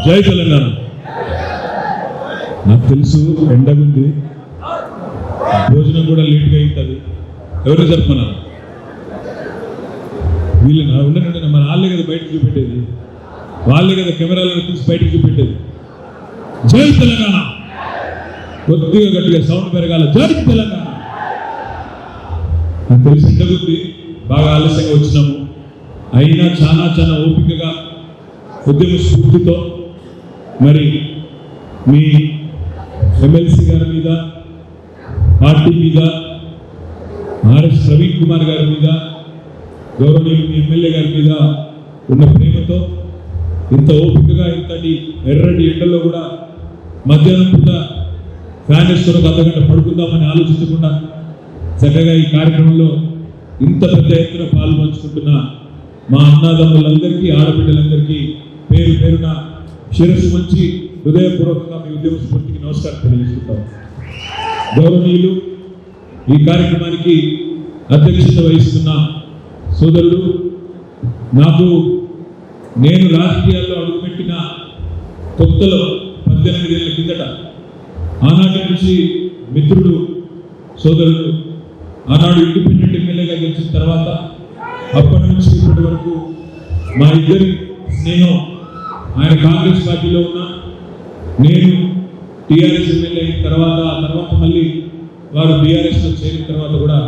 జై తెలంగాణ. నాకు తెలుసు ఎండగుంది, భోజనం కూడా లేట్గా అవుతుంది. ఎవరు చెప్పమన్నారు? వీళ్ళు ఉండనండి, మన వాళ్ళే కదా బయటకు చూపెట్టేది, వాళ్ళే కదా కెమెరాలను తీసి బయటకు చూపెట్టేది. జై తెలంగాణ. కొద్దిగా గట్టిగా సౌండ్ పెరగాల. జై తెలంగాణ. నాకు తెలిసి ఎండగుంది, బాగా ఆలస్యంగా వచ్చినాము. అయినా చాలా చాలా ఓపికగా ఉద్యమ స్ఫూర్తితో మరి మీ ఎమ్మెల్సీ గారి మీద, పార్టీ మీద, ఆర్ఎస్ ప్రవీణ్ కుమార్ గారి మీద, గౌరవనీయులు మీ ఎమ్మెల్యే గారి మీద ఉన్న ప్రేమతో ఇంత ఓపికగా ఇంతటి ఎర్రటి ఎండల్లో కూడా మధ్యాహ్నం పూట ఫ్యాన్ వేసుకొని ఒక అర్ధగంట పడుకుందామని ఆలోచించకుండా చక్కగా ఈ కార్యక్రమంలో ఇంత పెద్ద ఎత్తున పాలు పంచుకుంటున్న మా అన్నదమ్ములందరికీ, ఆడబిడ్డలందరికీ పేరు పేరున శిరస్సు మంచి హృదయపూర్వకంగా మీ ఉద్యమ స్ఫూర్తికి నమస్కారం తెలియజేసుకుంటాం. గౌరవనీయులు ఈ కార్యక్రమానికి అధ్యక్షత వహిస్తున్న సోదరుడు, నేను రాజకీయాల్లో అడుగుపెట్టిన కొత్తలో 18 ఏళ్ల కిందట ఆనాటి నుంచి మిత్రుడు, సోదరుడు, ఆనాడు ఇండిపెండెంట్ ఎమ్మెల్యేగా గెలిచిన తర్వాత అప్పటి నుంచి ఇప్పటి వరకు మా ఇద్దరి స్నేహం, ఆయన కాంగ్రెస్ పార్టీలో ఉన్న, నేను టీఆర్ఎస్ ఎమ్మెల్యే అయిన తర్వాత, ఆ తర్వాత మళ్ళీ వారు టీఆర్ఎస్లో చేరిన తర్వాత కూడా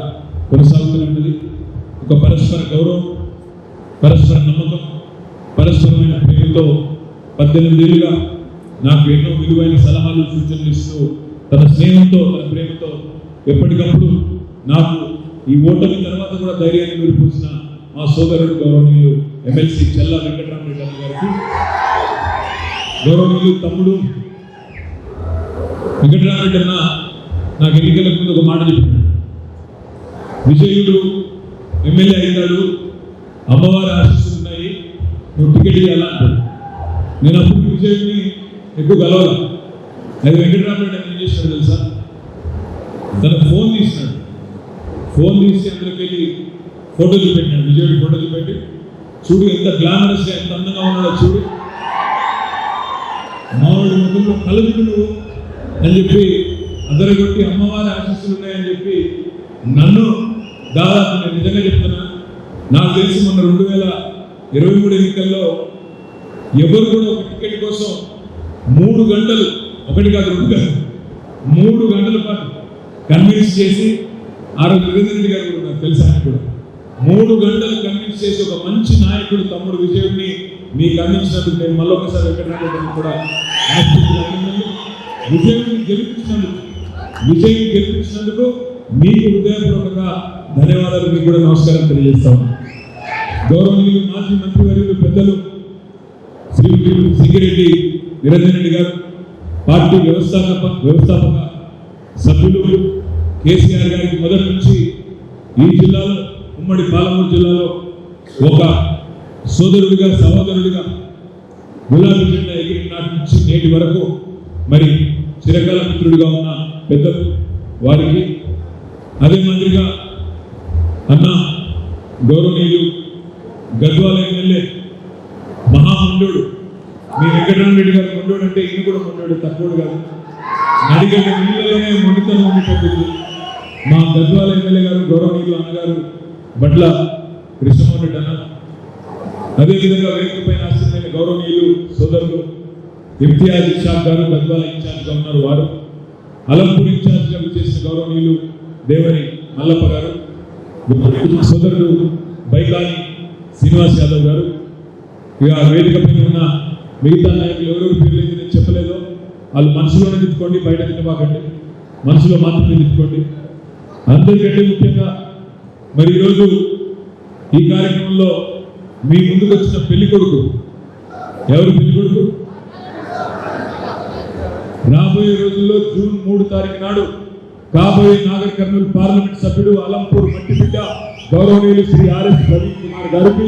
కొనసాగుతున్నది. ఒక పరస్పర గౌరవం, పరస్పర నమ్మకం, పరస్పరమైన ప్రేమతో 18 ఏళ్ళుగా నాకు ఎన్నో విలువైన సలహాలు, సూచనలు ఇస్తూ తన స్నేహంతో, తన ప్రేమతో ఎప్పటికప్పుడు నాకు ఈ ఓటమి తర్వాత కూడా ధైర్యాన్ని నిరూపించిన మా సోదరుడు గౌరవనీయులు ఎమ్మెల్సీ చెల్లా వెంకటరామరెడ్డి అన్న గారికి, గౌరవనీయులు తమ్ముడు వెంకటరామరెడ్డి అన్న నాకు ఎన్నికలకు ముందు ఒక మాట చెప్పాడు. విజయుడు ఎమ్మెల్యే అయినాడు, అమ్మవారి ఆశీస్సులు ఉన్నాయి, నువ్వు టికెట్ ఇవ్వాలా అంటాడు. నేను అప్పుడు విజయుడిని ఎక్కువ కలవాలి. అది వెంకటరామరెడ్డి అని ఏం చేసినాడు తెలుసా? తన ఫోన్ తీసినాడు, ఫోన్ తీసి అందులోకి వెళ్ళి ఫోటో చూపెట్టినాడు. విజయుడి ఫోటో చూపెట్టి, చూడు ఎంత గ్లామరస్గా, ఎంత అందంగా ఉన్నాడో చూడు, మావాడి ముఖంలో కలదు నువ్వు అని చెప్పి అదరగొట్టి అమ్మవారి ఆశీస్సులు ఉన్నాయని చెప్పి నన్ను దాదాపు, నేను నిజంగా చెప్తున్నా, నాకు తెలిసి మొన్న 2023 ఎన్నికల్లో ఎవరు కూడా ఒక టికెట్ కోసం 3 గంటలు, ఒకటి కాదు 2 కాదు 3 గంటల పాటు కన్విన్స్ చేసి, ఆ రోజు నిరంజన్ గారు కూడా నాకు తెలుసు, ఆయన కూడా 3 గంటలు కన్విన్స్ చేసి ఒక మంచి నాయకుడు తమ్ముడు విజయుడిని మీకు అందించినందుకు నేను మళ్ళొకసారి వెంకటరామరెడ్డిని కూడా విజయుడిని గెలిపించినందుకు మీకు హృదయపూర్వకంగా ధన్యవాదాలు, మీకు కూడా నమస్కారం తెలియజేస్తాను. గౌరవనీయులు మాజీ మంత్రివర్యులు పెద్దలు శ్రీ సింగిరెడ్డి నిరంజన్ రెడ్డి గారు, పార్టీ వ్యవస్థాపక సభ్యులు కేసీఆర్ గారికి మొదటి నుంచి ఈ జిల్లాలో, ఉమ్మడి పాలమూరు జిల్లాలో ఒక సోదరుడిగా, సహోదరుడిగా గులాబీ జెండా ఎగిరిన నాటి నుంచి నేటి వరకు మరి చిరకాల మిత్రుడిగా ఉన్న పెద్దలు వారికి, అదే మాదిరిగా అన్న గౌరవనీయులు గద్వాల ఎమ్మెల్యే మహామండోడు, మీ వెంకటరామరెడ్డి గారు మండోడు అంటే ఈయన కూడా మండోడు, తక్కువడు కాదు, నడిగడ్డ నీళ్ళలోనే మండుతనం ఉండిపోతుంది. మా గద్వాల ఎమ్మెల్యే గారు గౌరవనీయులు అన్నగారు బట్ల కృష్ణమోహన్ రెడ్డి అన్న, అదేవిధంగా వేదిక పైన ఆశ్చర్యమైన గౌరవనీయులు సోదరులు ఇమ్తియాజ్ ఇషాక్ గారు, గద్వాల ఇన్ఛార్జ్గా ఉన్నారు వారు, అలంపూర్ ఇన్ఛార్జ్గా చేసిన గౌరవనీయులు దేవరి మల్లప్ప గారు, సోదరుడు బైకాని శ్రీనివాస్ యాదవ్ గారు, ఇక వేదిక పైన ఉన్న మిగతా నాయకులు ఎవరెవరు పేర్లు అయితే నేను చెప్పలేదో వాళ్ళు మనసులోనే తిట్టుకోండి, బయట తిట్టబాకండి, మనసులో మాత్రమే తిట్టుకోండి. అందరికంటే ముఖ్యంగా మరి ఈరోజు ఈ కార్యక్రమంలో మీ ముందుకు వచ్చిన పెళ్లి కొడుకు, ఎవరు పెళ్లి కొడుకు? రాబోయే రోజుల్లో జూన్ 3 తారీఖు నాడు కాబోయే నాగర్ కర్నూలు పార్లమెంట్ సభ్యుడు, అలంపూర్ మట్టిబిడ్డ గౌరవనీయులు శ్రీ ఆర్ఎస్ ప్రవీణ్ కుమార్ గారికి,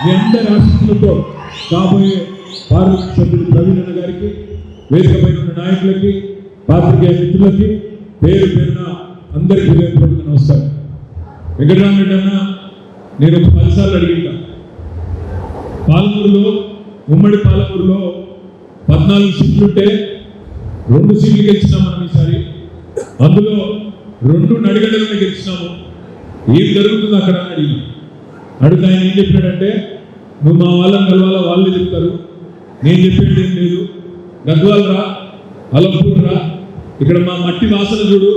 మీ అందరి ఆశీస్సులతో కాబోయే పార్లమెంట్ సభ్యుడు ప్రవీణ్ అన్న గారికి, వేదికపై ఉన్న నాయకులకి, పాత్రికేయ మిత్రులకి పేరు పేరున అందరికీ హృదయపూర్వక నమస్కారం. వెంకటరామరెడ్డి అన్న, నేను 10 సార్లు అడిగిందా, పాలమూరులో, ఉమ్మడి పాలమూరులో 14 సీట్లుంటే 2 సీట్లు గెలిచినాం మనం ఈసారి. అందులో 2 నడిగడ్డలను గెలిచినాము. ఏం జరుగుతుంది అక్కడ అని అడిగితే ఆయన ఏం చెప్పాడంటే, నువ్వు మా వాళ్ళని కలవాలా, వాళ్ళే చెప్తారు, నేను చెప్పేది ఏం లేదు, గద్వాల్ రా, అలంపూర్ రా, ఇక్కడ మా మట్టి వాసన చూడు,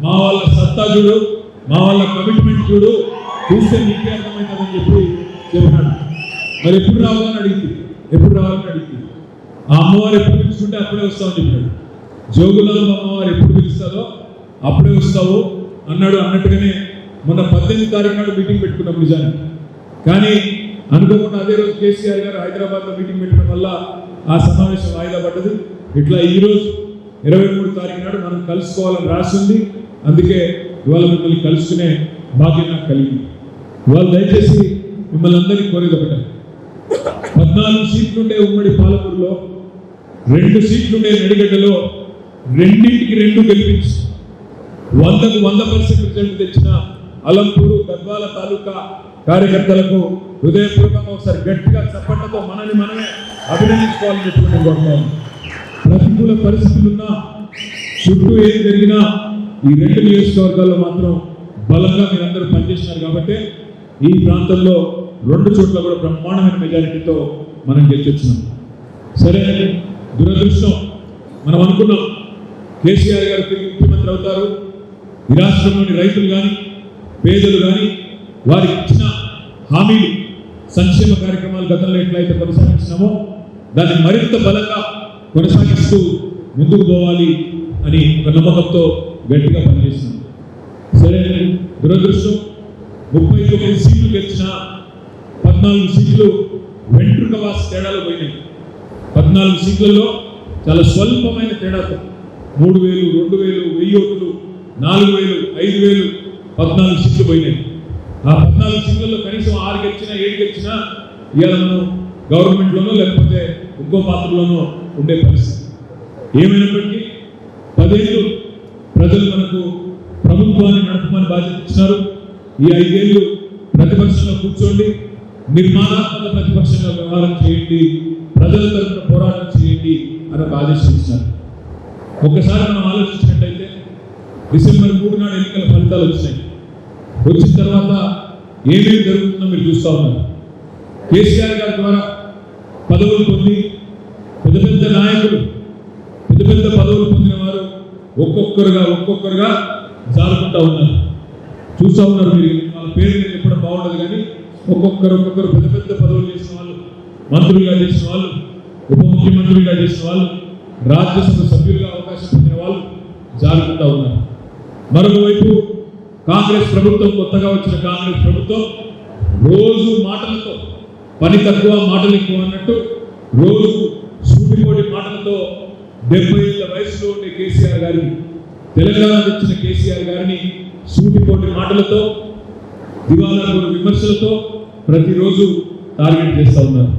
మా వాళ్ళ సత్తా చూడు, మా వాళ్ళ కమిట్మెంట్ చూడు, చూస్తే నీకే అర్థమవుతుందని చెప్పాడు. మరి ఎప్పుడు రావాలని అడిగింది, ఆ అమ్మవారు ఎప్పుడు పిలుచుకుంటే అప్పుడే వస్తామని చెప్పాడు. జోగులలో అమ్మవారు ఎప్పుడు పిలుస్తారో అప్పుడే వస్తావు అన్నాడు. అన్నట్టుగానే మొన్న 18 తారీఖు నాడు మీటింగ్ పెట్టుకున్నాం నిజానికి. కానీ అనుకోకుండా అదే రోజు కేసీఆర్ గారు హైదరాబాద్లో మీటింగ్ పెట్టడం వల్ల ఆ సమావేశం వాయిదా పడ్డది. ఇట్లా ఈరోజు 23 తారీఖు నాడు మనం కలుసుకోవాలని రాసింది. అందుకే ఇవాళ మిమ్మల్ని కలుసుకునే భాగ్యం నాకు కలిగింది. ఇవాళ దయచేసి మిమ్మల్ని అందరినీ కోరేది ఒకటే, 14 సీట్లుండే ఉమ్మడి పాలమూరులో, 2 సీట్లుండే నడిగడ్డలో 2ంటికి 2 గెలిపించి 100కు 100% రిజల్ట్ తెచ్చిన అలంపూరు గద్వాల తాలూకా కార్యకర్తలకు హృదయపూర్వకంగా ఒకసారి గట్టిగా చప్పట్లతో మనమే అభినందించుకోవాలని చెప్పి నేను కోరుతాను. ప్రతికూల పరిస్థితులున్నా, చుట్టూ ఏం జరిగినా ఈ 2 నియోజకవర్గాల్లో మాత్రం బలంగా మీరందరూ పనిచేస్తున్నారు కాబట్టి ఈ ప్రాంతంలో 2 చోట్ల కూడా బ్రహ్మాండమైన మెజారిటీతో మనం గెలిచొచ్చినాం. సరే, దురదృష్టం మనం అనుకున్నాం కేసీఆర్ గారు తిరిగి ముఖ్యమంత్రి అవుతారు, ఈ రాష్ట్రంలోని రైతులు కానీ పేదలు కానీ వారికి ఇచ్చిన హామీలు, సంక్షేమ కార్యక్రమాలు గతంలో ఎట్లయితే కొనసాగించినామో దాన్ని మరింత బలంగా కొనసాగిస్తూ ముందుకు పోవాలి అని ఒక నమ్మకంతో గట్టిగా పనిచేస్తున్నాం. సరే, దురదృష్టం 39 సీట్లు గెలిచిన 14 సీట్లు వెంట్రుక వాసి తేడాలో పోయినాయి. 14 సీట్లలో చాలా స్వల్పమైన తేడాతో 3000, 2000, 1000 ఓట్లు, 4000, 5000, 14 సీట్లు పోయినాయి. ఆ 14 సీట్లలో కనీసం 6 గెలిచినా 7 గెలిచినా ఇవాళ మనం గవర్నమెంట్లోనో లేకపోతే ఇంకో పాత్రలోనో ఉండే పరిస్థితి. ఏమైనప్పటికీ 10 ఏళ్ళు ప్రజలు మనకు ప్రభుత్వాన్ని నడపమని బాధ్యత ఇచ్చినారు. ఈ 5 ఏళ్ళు ప్రతిపక్షంలో కూర్చోండి, నిర్మాణాత్మక ప్రతిపక్షంగా వ్యవహారం చేయండి, ప్రజల తరఫున పోరాటం చేయండి అని ఒక ఆదేశం ఇచ్చినారు. ఒక్కసారి మనం ఆలోచించినట్టయితే డిసెంబర్ 3 నాడు ఎన్నికల ఫలితాలు వచ్చినాయి. వచ్చిన తర్వాత ఏమేమి జరుగుతుందో మీరు చూస్తూ ఉన్నారు. కేసీఆర్ గారి ద్వారా పదవులు పొంది పెద్ద నాయకులు, పెద్ద పదవులు పొందిన వారు ఒక్కొక్కరుగా జారుకుంటా ఉన్నారు. చూస్తూ ఉన్నారు మీరు. వాళ్ళ పేరు నేను చెప్పడం బాగుండదు కానీ ఒక్కొక్కరు పెద్ద పదవులు చేసిన వాళ్ళు, మంత్రులుగా చేసిన వాళ్ళు, ఉప ముఖ్యమంత్రులుగా చేసిన వాళ్ళు, రాజ్యసభ సభ్యులుగా అవకాశం పొందిన వాళ్ళు జారుకుంటా ఉన్నారు. మరొక వైపు కాంగ్రెస్ ప్రభుత్వం, కొత్తగా వచ్చిన కాంగ్రెస్ ప్రభుత్వం రోజు మాటలతో, పని తక్కువ మాటలు ఎక్కువ అన్నట్టు రోజు సూటిపోటి మాటలతో 70 ఏళ్ల వయసులో ఉండే కేసీఆర్ గారిని, తెలంగాణ తెచ్చిన కేసీఆర్ గారిని సూటిపోటి మాటలతో, దివాలాపూర్ విమర్శలతో ప్రతిరోజు టార్గెట్ చేస్తూ ఉన్నారు.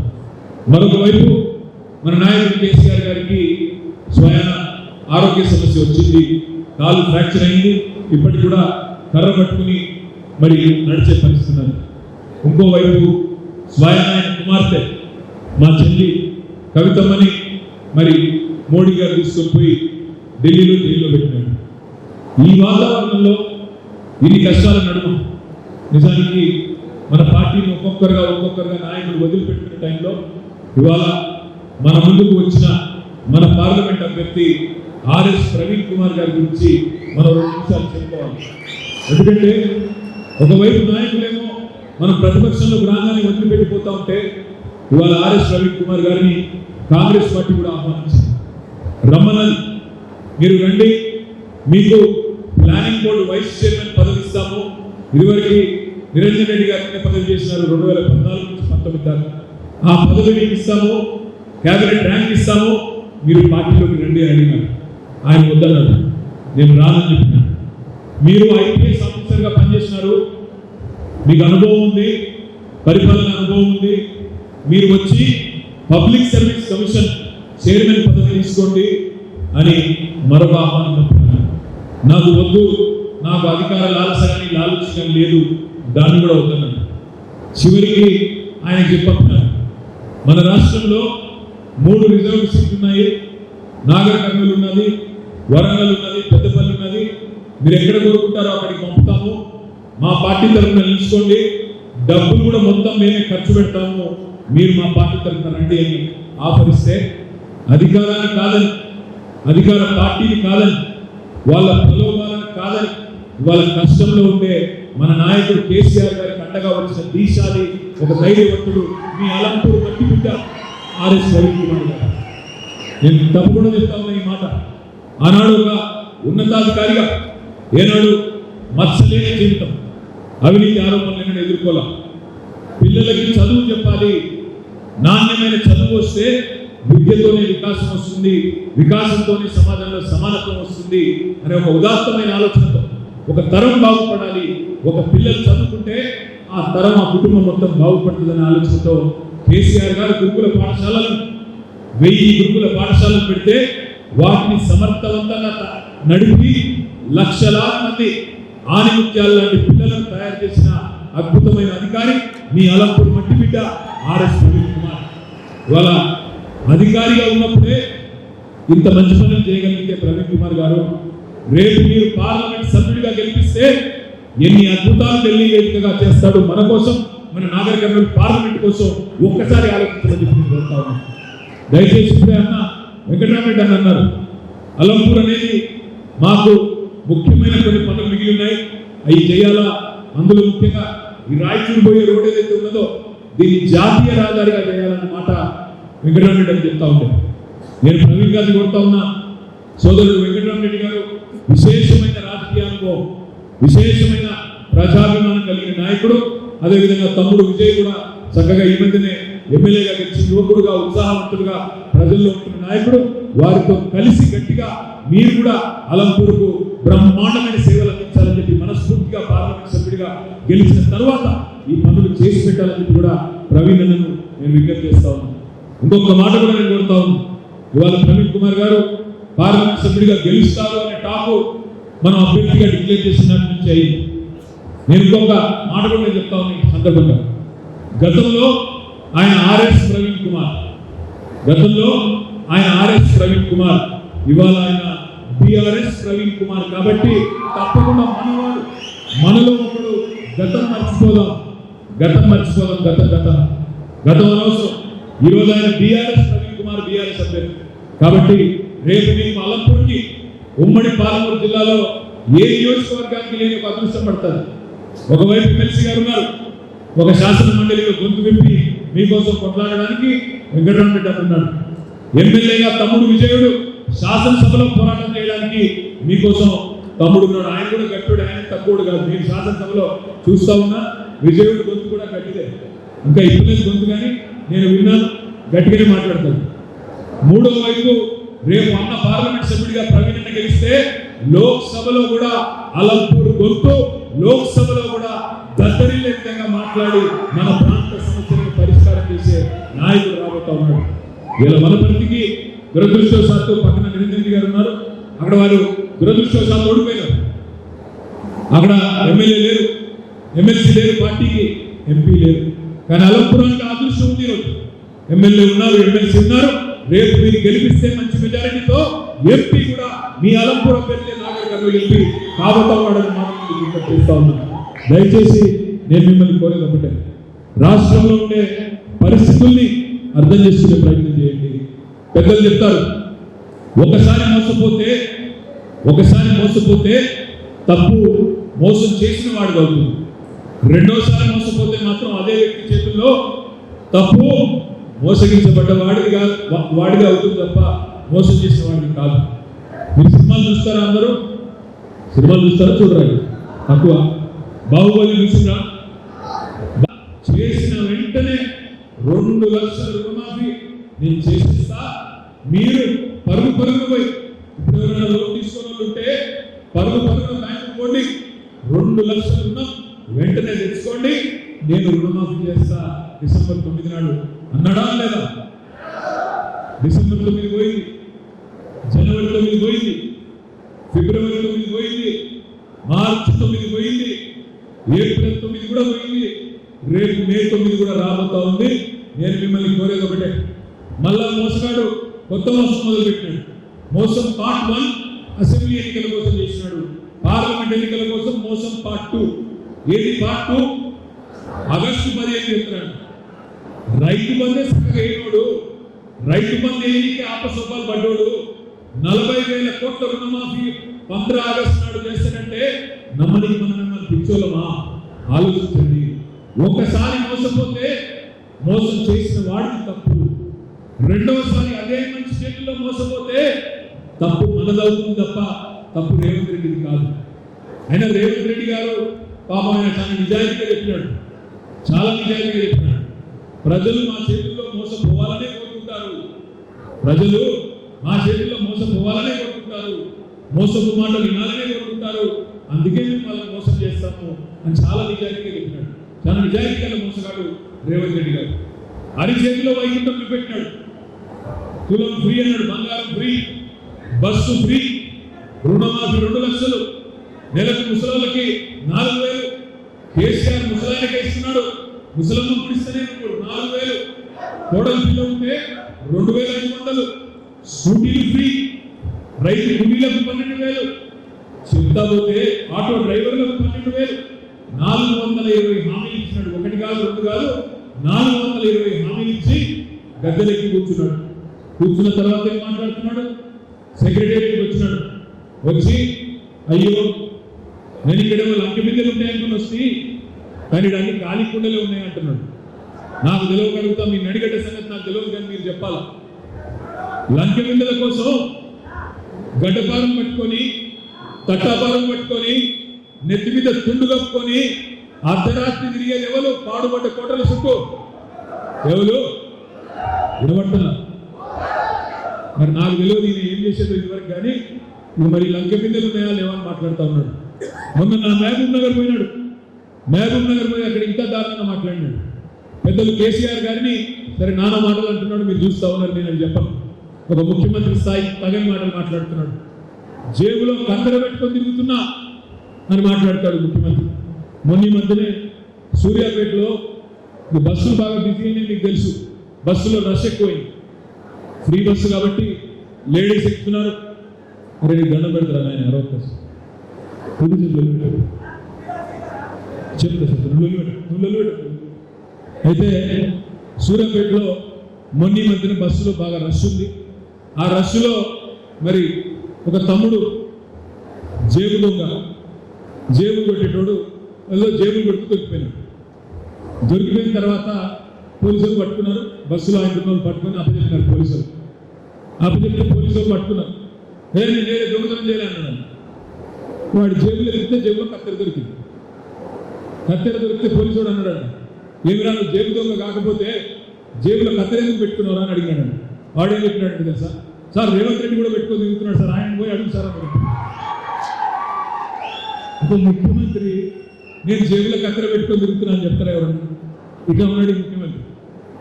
మరొక వైపు మన నాయకుడు కేసీఆర్ గారికి స్వయాన ఆరోగ్య సమస్య వచ్చింది, కాలు ఫ్రాక్చర్ అయింది, ఇప్పటికి కూడా కర్ర పట్టుకుని మరి నడిచే పరిస్థితి. ఇంకోవైపు స్వయాన ఆయన కుమార్తె మా చెల్లి కవితమ్మని మరి మోడీ గారు తీసుకొని పోయి జైల్లో పెట్టినాడు. ఈ వాతావరణంలో ఇన్ని కష్టాల నడుమ నిజానికి మన పార్టీని ఒక్కొక్కరుగా నాయకులు వదిలిపెట్టిన టైంలో ఇవాళ మన ముందుకు వచ్చిన మన పార్లమెంట్ అభ్యర్థి ఆర్ఎస్ ప్రవీణ్ కుమార్ గారి గురించి మనం 2 నిమిషాలు చెప్పుకోవాలి. ఎందుకంటే ఒకవైపు నాయకులేమో మనం ప్రతిపక్షంలో రాగానే వదిలిపెట్టిపోతా ఉంటే ఇవాళ ఆర్ఎస్ ప్రవీణ్ కుమార్ గారిని కాంగ్రెస్ పార్టీ కూడా ఆహ్వానించింది. రమ్మన్నది, మీరు రండి, మీకు ప్లానింగ్ బోర్డు వైస్ చైర్మన్ పదవి ఇస్తాము. ఇదివరకు నిరంజన్ రెడ్డి గారిని పదవి చేసినారు 2014 నుంచి 19 దాకా. ఆ పదవి మీకు ఇస్తాము, క్యాబినెట్ ర్యాంక్ ఇస్తాము, మీరు పార్టీలోకి రండి అని అడిగినారు. ఆయన వద్దన్నాడు, నేను రానని చెప్పినా. మీరు ఐపీఎస్ ఆఫీసర్గా పనిచేసినారు, మీకు అనుభవం ఉంది, పరిపాలన అనుభవం ఉంది, మీరు వచ్చి పబ్లిక్ సర్వీస్ కమిషన్ చైర్మన్ పదవి తీసుకోండి అని మరొక ఆహ్వానం పంపుతున్నారు. నాకు వద్దు, నాకు అధికార లాలచగా లేదు, దాన్ని కూడా వద్దన్నాడు. చివరికి ఆయన చెప్పారు, మన రాష్ట్రంలో 3 రిజర్వ్ సీట్లు ఉన్నాయి. నాగర్ కర్నూలు ఉన్నది, వరంగల్ ఉన్నది, పెద్దపల్లి ఉన్నది. మీరు ఎక్కడ కోరుకుంటారో అక్కడికి పంపుతాము. మా పార్టీ తరఫున నిలుచుకోండి, డబ్బులు కూడా మొత్తం మేమే ఖర్చు పెడతాము, మీరు మా పార్టీ తరఫున రండి అని ఆఫర్ ఇస్తే అధికారాన్ని కాదని, అధికార పార్టీని కాదని, వాళ్ళ ప్రలోభాలను కాదని, వాళ్ళ కష్టంలో ఉండే మన నాయకుడు కేసీఆర్ గారికి అండగా వచ్చిన దీశాలి ఒక ధైర్యవంతుడు మీ అలంపూర్ మట్టి బిడ్డ ఆర్ఎస్ రవికుమార్ గారు. నేను తప్పకుండా చెప్తా ఉన్నా ఈ మాట. ఆనాడు ఒక ఉన్నతాధికారిగా ఏనాడు మత్సలేని జీవితం, అవినీతి ఆరోపణలను ఎదుర్కోలే. పిల్లలకి చదువు చెప్పాలి, నాణ్యమైన చదువు వస్తే విద్యతోనే వికాసం వస్తుంది, వికాసంతోనే సమాజంలో సమానత్వం వస్తుంది అనే ఒక ఉదాత్తమైన ఆలోచనతో ఒక తరం బాగుపడాలి, ఒక పిల్లలు చదువుకుంటే ఆ తరం ఆ కుటుంబం మొత్తం బాగుపడుతుందనే ఆలోచనతో కేసీఆర్ గారు గురుకుల పాఠశాలను 1000 గురుకుల పాఠశాలను పెడితే వాటిని సమర్థవంతంగా నడిపి లక్షలాది మంది ఆనిముత్యాల లాంటి పిల్లలను తయారు చేసిన అద్భుతమైన అధికారి మీ అలంపూర్ మట్టి బిడ్డ ఆర్ఎస్ రవికుమార్. ఇవాళ అధికారిగా ఉన్నప్పుడే ఇంత మంచి పనులు చేయగలిగితే ప్రవీణ్ కుమార్ గారు, రేపు మీరు పార్లమెంట్ సభ్యుడిగా గెలిపిస్తే ఎన్ని అద్భుతాలు ఢిల్లీ వేదికగా చేస్తాడు మన కోసం, మన నాగర్ కర్నూలు పార్లమెంట్ కోసం ఒక్కసారి ఆలోచించమని చెప్పి కోరుతా ఉన్నాను. దయచేసి ఇప్పుడే అన్న వెంకటరామరెడ్డి అని అన్నారు, అలంపూర్ అనేది మాకు ముఖ్యమైన కొన్ని పనులు మిగిలి ఉన్నాయి, అవి చేయాలా. అందులో ముఖ్యంగా ఈ రాయచూరు పోయే రోడ్ ఏదైతే ఉన్నదో దీన్ని జాతీయ రహదారిగా చేయాలన్న మాట వెంకటరామరెడ్డి అని చెప్తా ఉంటాను. నేను ప్రవీణ్ గారిని కోరుతా ఉన్నా, సోదరుడు వెంకటరామరెడ్డి గారు విశేషమైన రాజకీయ అనుభవం, విశేషమైన ప్రజాభిమానం కలిగిన నాయకుడు. అదేవిధంగా తమ్ముడు విజయ్ కూడా చక్కగా ఈ మధ్యనే ఎమ్మెల్యేగా గెలిచి యువకుడుగా ఉత్సాహవంతుడుగా ప్రజల్లో ఉంటున్న నాయకుడు. వారితో కలిసి గట్టిగా మీరు కూడా అలంపూర్కు బ్రహ్మాండమైన సేవలు అందించాలని చెప్పి మనస్ఫూర్తిగా పార్లమెంట్ సభ్యుడిగా గెలిచిన తర్వాత ఈ పనులు చేసి పెట్టాలని చెప్పి కూడా ప్రవీణ్ అన్నను నేను విజ్ఞప్తి చేస్తా ఉన్నాను. ఇంకొక మాట కూడా నేను కోరుతా ఉన్నాను, ఇవాళ ప్రవీణ్ కుమార్ గారు పార్లమెంట్ సభ్యుడిగా గెలుస్తారు అనే టాకు మనం అభ్యర్థిగా డిక్లేర్ చేసినట్టు నుంచి అయింది. నేను ఇంకొక మాట కూడా నేను చెప్తా ఉన్నాను ఈ సందర్భంగా. గతంలో ఆయన ఆర్ఎస్ ప్రవీణ్ కుమార్, గతంలో ఆయన ఆర్ఎస్ ప్రవీణ్ కుమార్, ఇవాళ ఆయన బిఆర్ఎస్ ప్రవీణ్ కుమార్. కాబట్టి తప్పకుండా మనవాడు, మనలో ఒకడు గతం మర్చిపోదాం, గతం మర్చిపోదాం, గతం అనవసరం. ఈరోజు ఆయన బిఆర్ఎస్ ప్రవీణ్ కుమార్, బిఆర్ఎస్ అభ్యర్థి. కాబట్టి రేపు మీకు అలంపూర్కి ఉమ్మడి పాలమూరు జిల్లాలో ఏ నియోజకవర్గానికి లేని ఒక అదృష్టం పడుతుంది. ఒకవైపు ఎమ్మెల్సీ గారు ఉన్నారు, ఒక శాసన మండలిలో గొంతు విప్పి మీకోసం కొట్లాడడానికి వెంకటరామరెడ్డి ఉన్నాడు. ఎమ్మెల్యేగా తమ్ముడు విజయుడు శాసనసభలో పోరాటం చేయడానికి మీకోసం తమ్ముడు ఉన్నాడు. ఆయన కూడా గట్టుడు, ఆయన తక్కువడు కాదు. మీరు శాసనసభలో చూస్తా ఉన్నా విజయుడు గొంతు కూడా గట్టిదే, ఇంకా ఇప్పలేదు గొంతు, కానీ నేను విన్నాను, గట్టిగానే మాట్లాడతాను. మూడో వైపు రేపు అన్న పార్లమెంట్ సభ్యుడిగా ప్రవీణ్ గెలిస్తే లోక్సభలో కూడా అలంపూర్ గొంతు, లోక్సభలో కూడా దద్దరిల్లే విధంగా మాట్లాడి మన ప్రాంత సమస్యలను పరిష్కారం చేసే నాయకుడు రాబోతా ఉన్నాడు. వీళ్ళ వనపర్తికి దురదృష్టవశాత్తు పక్కన నిరంజన్ గారు ఉన్నారు, అక్కడ వారు దురదృష్టవశాత్తు ఓడిపోయినారు. అక్కడ ఎమ్మెల్యే లేరు, ఎమ్మెల్సీ లేరు, పార్టీకి ఎంపీ లేరు. కానీ అలంపురానికి అదృష్టం ఉంది. ఈరోజు ఎమ్మెల్యే ఉన్నారు, ఎమ్మెల్సీ ఉన్నారు. రేపు మీరు గెలిపిస్తే మంచి మెజారిటీతో ఎంపీ కూడా మీ అలంపూర్ అభ్యర్థి నాగర్ కర్నూలు ఎంపీ కాబోతా వాడని మాత్రం విజ్ఞప్తి చేస్తా ఉన్నాను. దయచేసి నేను మిమ్మల్ని కోరేది ఒకటే, రాష్ట్రంలో ఉండే పరిస్థితుల్ని అర్థం చేసుకునే ప్రయత్నం చేయండి. పెద్దలు చెప్తారు, ఒకసారి మోసపోతే తప్పు మోసం చేసిన వాడిగా అవుతుంది. రెండోసారి మోసపోతే మాత్రం అదే వ్యక్తి చేతుల్లో తప్పు మోసగించబడ్డ వాడిగా అవుతుంది తప్ప మోసం చేసిన వాడిని కాదు. మీరు సినిమాలు చూస్తారా? అందరూ సినిమాలు చూస్తారా? చూడరాదు తక్కువ. బాహుబలి చూసినా చేసిన వెంటనే 2 లక్షల రుణమాఫీ నేను చేసిస్తా, మీరు పరుగు పోయి ఇప్పుడు ఎవరైనా లోన్ తీసుకున్న ఉంటే పరుగు బ్యాంకు పోండి, 2 లక్షల రుణం వెంటనే తెచ్చుకోండి, నేను రుణమాఫీ చేస్తా డిసెంబర్ 9 నాడు అన్నాడా లేదా? డిసెంబర్ 9 పోయింది, జనవరి 9 పోయింది, ఫిబ్రవరి 9 పోయింది, మార్చి 9 పోయింది, ఏప్రిల్ 9 కూడా పోయింది, రేపు మే 9 కూడా రాబోతా ఉంది. నేను మిమ్మల్ని కోరేది ఒకటే, మళ్ళా మోసగాడు కొత్త మోసం మొదలుపెట్టినాడు. మోసం పార్ట్ 1 అసెంబ్లీ ఎన్నికల కోసం చేసినాడు. పార్లమెంట్ ఎన్నికల కోసం మోసం పార్ట్ 2. ఏది పార్ట్ 2? ఆగస్టు 15 చెప్తున్నాడు. రైతు బంధే చక్కగా అయినోడు, రైతు బంధు ఎన్నికే ఆపసోపాలు పడ్డోడు 40,000 కోట్ల రుణమాఫీ 15 ఆగస్టు నాడు చేస్తాడంటే నమ్మనికి మనం పిచ్చోలమా? ఆలోచించండి. ఒక్కసారి మోసపోతే మోసం చేసిన వాడికి తప్పు, రెండవసారి అదే మంచి చేతుల్లో మోసపోతే తప్పు మనదవుతుంది తప్ప తప్పు రేవంత్ రెడ్డిది కాదు. అయినా రేవంత్ రెడ్డి గారు పాపం ఆయన చాలా నిజాయితీగా చెప్పినాడు, చాలా నిజాయితీగా చెప్పినాడు. ప్రజలు మా చేతుల్లో మోసపోవాలనే కోరుకుంటారు, ప్రజలు మా చేతుల్లో మోసపోవాలనే కోరుకుంటారు, మోసపు మాటలు వినాలనే కోరుకుంటారు, అందుకే మేము వాళ్ళని మోసం చేస్తాము అని చాలా నిజాయితీగా చెప్పినాడు. చాలా నిజాయితీగా మోసగాడు రేవంత్ రెడ్డి గారు. అరిచేతిలో వైకుంఠం పెట్టినాడు. కులం ఫ్రీ అన్నాడు, బంగారం ఫ్రీ, బస్సు ఫ్రీ, రుణమాఫీ 2 లక్షలు, నెలకు ముసలాళ్ళకి 4,000. కేసీఆర్ ముసలాయనకే ఇస్తున్నాడు, ముసలమ్మ పుడిస్తేనే 4,000. కోడలు పిల్ల ఉంటే 2,500. స్కూటీలు ఫ్రీ, రైతు కూలీలకు 12,000. చెప్తా పోతే ఆటో డ్రైవర్లకు 12,000. 420 హామీలు ఇచ్చినాడు. 1 కాదు 2 కాదు 420 హామీలు ఇచ్చి గద్దెలెక్కి కూర్చున్నాడు. కూర్చున్న తర్వాత ఏం మాట్లాడుతున్నాడు? సెక్రటేరియట్కి వచ్చినాడు. వచ్చి అయ్యో నేను ఇక్కడ లంక బిందెలు ఉంటాయనుకుని వస్తే కానీ అన్ని గాలి కుండలే ఉన్నాయి అంటున్నాడు. నాకు తెలియగలుగుతా, మీ నడిగడ్డ సంగతి నాకు తెలియదు కానీ మీరు చెప్పాలా. లంక బిందెల కోసం గడ్డపారం పట్టుకొని తట్టాపారం పట్టుకొని నెత్తి మీద తుండు కప్పుకొని అర్ధరాత్రి తిరిగేది ఎవరు? పాడుబడ్డ కోటల చుట్టూ ఎవరు విడబడుతున్నా. మరి నాకు తెలియదు నేను ఏం చేసేదో ఇదివరకు, కానీ మరి లంక బిందెలు ఉన్నాయా లేవని మాట్లాడుతూ ఉన్నాడు. మొన్న నా మహబూబ్ నగర్ పోయినాడు. మహబూబ్ నగర్ పోయి అక్కడ ఇంకా దారుణంగా మాట్లాడినాడు. పెద్దలు కేసీఆర్ గారిని సరే నానా మాటలు అంటున్నాడు, మీరు చూస్తూ ఉన్నారు, నేను అది చెప్పను. ఒక ముఖ్యమంత్రి స్థాయి తగని మాటలు మాట్లాడుతున్నాడు. జేబులో కందర పెట్టుకొని తిరుగుతున్నా అని మాట్లాడతాడు ముఖ్యమంత్రి. మొన్న మధ్యనే సూర్యాపేటలో బస్సులు బాగా బిజీ అని మీకు తెలుసు, బస్సులో రష్ ఎక్కువైంది. ఫ్రీ బస్సు కాబట్టి లేడీస్ ఎక్కుతున్నారు. అరే దండం పెడతారా ఆయన ఎవరో అయితే సూర్యాపేటలో మొన్న మధ్యన బస్సులో బాగా రష్ ఉంది. ఆ రష్లో మరి ఒక తమ్ముడు జేబు దొంగ, జేబు కొట్టేటోడు ఏదో జేబులు కొడుతూ దొరికిపోయినాడు. దొరికిపోయిన తర్వాత పోలీసులు పట్టుకున్నారు. బస్సులో ఆయన పట్టుకొని అప్పచెప్పినారు పోలీసులు. అప్పచెప్తే పోలీసులు పట్టుకున్నారు. నేను దొంగతనం చేయలే అన్నాడు. వాడి జేబులో ఎక్కితే జేబులో కత్తెర దొరికింది. కత్తెర దొరికితే పోలీసుడు అన్నాడు, ఏమిరా నువ్వు జేబు దొంగ కాకపోతే జేబులో కత్తెర ఎందుకు పెట్టుకున్నారా అని అడిగాడు. వాడేం చెప్పినాడు తెలుసా? సార్ రేవంత్ రెడ్డి కూడా పెట్టుకొని తిరుగుతున్నాడు సార్, ఆయన పోయి అడుగు సార్ అన్నాడు. ఒక ముఖ్యమంత్రి నేను జేబులో కత్తెర పెట్టుకొని తిరుగుతున్నాను చెప్తారా ఎవరన్నా? ఇక ఉన్నాడు ముఖ్యమంత్రి.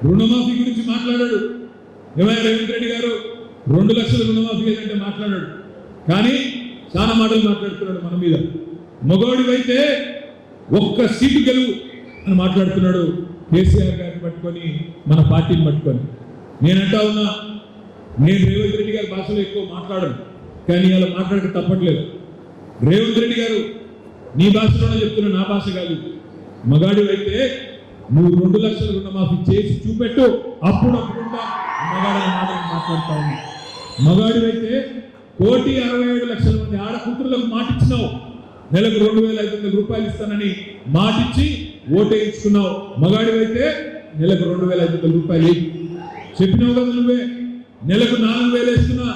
రుణమాఫీ గురించి మాట్లాడాడు. ఏమైనా రేవంత్ రెడ్డి గారు 2 లక్షల రుణమాఫీ ఏదంటే మాట్లాడాడు, కానీ చాలా మాటలు మాట్లాడుతున్నాడు మన మీద. మగవాడివైతే 1 సీటు గెలువు అని మాట్లాడుతున్నాడు కేసీఆర్ గారిని పట్టుకొని, మన పార్టీని పట్టుకొని. నేనంటా ఉన్నా, నేను రేవంత్ రెడ్డి గారి భాషలో ఎక్కువ మాట్లాడను, కానీ అలా మాట్లాడక తప్పట్లేదు. రేవంత్ రెడ్డి గారు నీ భాషలోనే చెప్తున్నా, నా భాష కాదు. మగాడివైతే నువ్వు 2 లక్షల రుణమాఫీ చేసి చూపెట్టు, అప్పుడు అప్పుడుంటా మగాడని మాటలు మాట్లాడుతా ఉన్నా. మగాడివైతే 1,67,00,000 మంది ఆడకూతురులకు మాటిచ్చినావు, నెలకు 2,500 రూపాయలు ఇస్తానని మాటిచ్చి ఓటేయించుకున్నావు. మగాడివైతే నెలకు 2,500 రూపాయలు చెప్పినావు కదా నువ్వే. నెలకు 4,000 ఇస్తున్నా,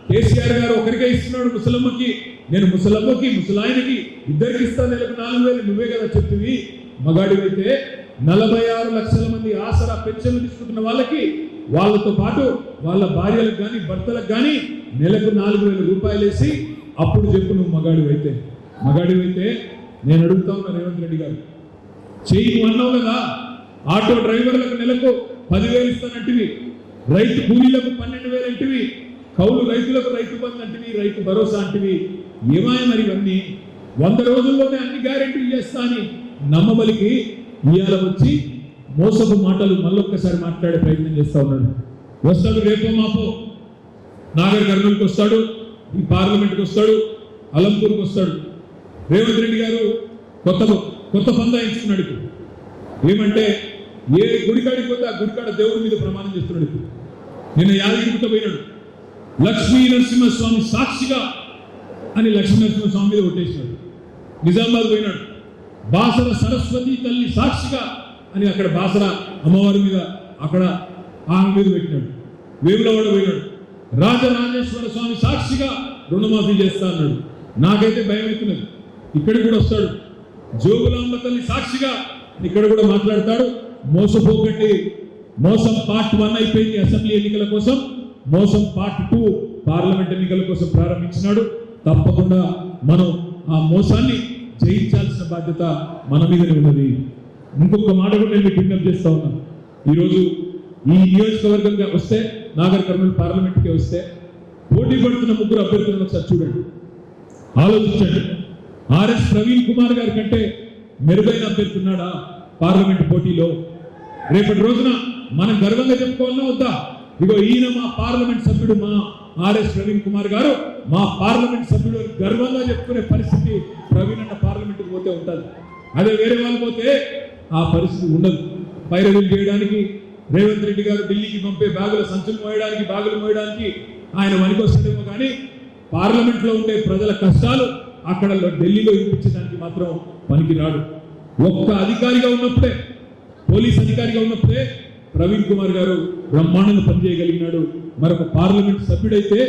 కేసీఆర్ గారు ఒకరికే ఇస్తున్నాడు ముసలమ్మకి, నేను ముసలమ్మకి ముసలాయనకి ఇద్దరికి ఇస్తాను నెలకు 4,000, నువ్వే కదా చెప్తివి. మగాడివైతే 46 లక్షల మంది ఆసరా పెన్షన్లు తీసుకుంటున్న వాళ్ళకి, వాళ్ళతో పాటు వాళ్ళ భార్యలకు కానీ భర్తలకు కానీ నెలకు 4,000 రూపాయలు వేసి అప్పుడు చెప్పు నువ్వు మగాడివైతే. మగాడివైతే నేను అడుగుతా ఉన్నా రేవంత్ రెడ్డి గారు, చెయ్యి అన్నావు కదా, ఆటో డ్రైవర్లకు నెలకు 10,000 ఇస్తానంటివి, రైతు కూలీలకు 12,000 అంటివి, కౌలు రైతులకు రైతు బంధు అంటివి, రైతు భరోసా అంటివి. ఏమాయ మరి ఇవన్నీ 100 రోజుల్లోనే అన్ని గ్యారెంటీలు చేస్తా అని నమ్మబలికి ఇవాళ వచ్చి మోసపు మాటలు మళ్ళొక్కసారి మాట్లాడే ప్రయత్నం చేస్తా ఉన్నాడు. వస్తాడు, రేపో మాపో నాగర్ కర్నూలుకి వస్తాడు, ఈ పార్లమెంట్కి వస్తాడు, అలంపూర్కి వస్తాడు. రేవంత్ రెడ్డి గారు కొత్త పందా ఎంచుకున్నాడు. ఇప్పుడు ఏమంటే ఏ గుడికాడికి పోతే ఆ గుడికాడ దేవుడి మీద ప్రమాణం చేస్తున్నాడు. ఇప్పుడు నిన్న యాదగిరిగుట్ట పోయినాడు, లక్ష్మీ నరసింహస్వామి సాక్షిగా అని లక్ష్మీ నరసింహస్వామి మీద కొట్టేసినాడు. నిజామాబాద్ పోయినాడు, బాసర సరస్వతి తల్లి సాక్షిగా అని అక్కడ బాసర అమ్మవారి మీద అక్కడ ఆమె మీద పెట్టినాడు. వేములవాడ పోయినాడు, రాజరాజేశ్వర స్వామి సాక్షిగా రుణమాఫీ చేస్తా అన్నాడు. నాకైతే భయం అవుతున్నది. ఇక్కడికి కూడా వస్తాడు, జోగులాంబ తల్లి సాక్షిగా ఇక్కడ కూడా మాట్లాడతాడు. మోసపోకండి, మోసం పార్ట్ 1 అయిపోయింది అసెంబ్లీ ఎన్నికల కోసం, మోసం పార్ట్ 2 పార్లమెంట్ ఎన్నికల కోసం ప్రారంభించినాడు. తప్పకుండా మనం ఆ మోసాన్ని జయించాల్సిన బాధ్యత మన మీదనే ఉన్నది. ఇంకొక మాట కూడా నేను విజ్ఞప్తి చేస్తా ఉన్నాను. ఈరోజు ఈ నియోజకవర్గంగా వస్తే, నాగర్ కర్నూలు పార్లమెంట్కి వస్తే పోటీ పడుతున్న 3 అభ్యర్థులను ఒకసారి చూడండి, ఆలోచించండి. ఆర్ఎస్ ప్రవీణ్ కుమార్ గారి కంటే మెరుగైన అభ్యర్థి ఉన్నాడా పార్లమెంట్ పోటీలో? రేపటి రోజున మనం గర్వంగా చెప్పుకోవాలన్నా వద్దా? ఇగో ఈయన మా పార్లమెంట్ సభ్యుడు, మా ఆర్ఎస్ ప్రవీణ్ కుమార్ గారు మా పార్లమెంట్ సభ్యుడు గర్వంగా చెప్పుకునే పరిస్థితి ప్రవీణ్ అన్న పార్లమెంట్కి పోతే ఉంటుంది. అదే వేరే వాళ్ళు పోతే ఆ పరిస్థితి ఉండదు. పైరవీలు చేయడానికి, రేవంత్ రెడ్డి గారు ఢిల్లీకి పంపే బ్యాగుల సంచులు మోయడానికి, బ్యాగులు మోయడానికి ఆయన వనికొస్తాడేమో కానీ పార్లమెంట్లో ఉండే ప్రజల కష్టాలు అక్కడ ఢిల్లీలో వినిపించడానికి మాత్రం పనికి రాడు. ఒక్క అధికారిగా ఉన్నప్పుడే, పోలీస్ అధికారిగా ఉన్నప్పుడే ప్రవీణ్ కుమార్ గారు బ్రహ్మాండంగా పనిచేయగలిగినాడు. మరొక పార్లమెంట్ సభ్యుడైతే